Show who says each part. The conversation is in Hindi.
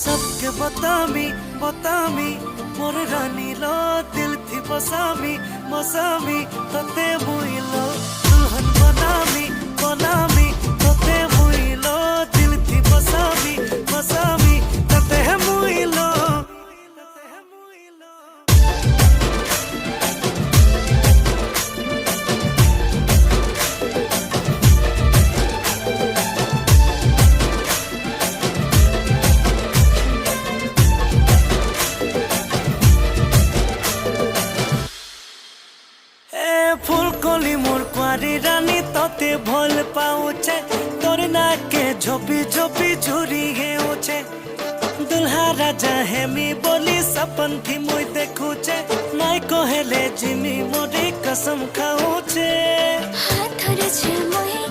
Speaker 1: सबके बतामी बतामी मोर रानी लो दिल थी बसामी मसामी तते मुइलो दुल्हन बनामी बनामी तते मुइलो दिल थी बसामी मसामी तते मुइलो। फुलकली मोर कुआरी रानी तोते भल पाउचे तोर नाके झोपी झोपी झुरी हेउचे दुल्हा राजा हेमी बोली सपन थी मुई देखुचे नाई कहेले जिमी मोरी कसम खाउचे
Speaker 2: हाथ रे छे मोहि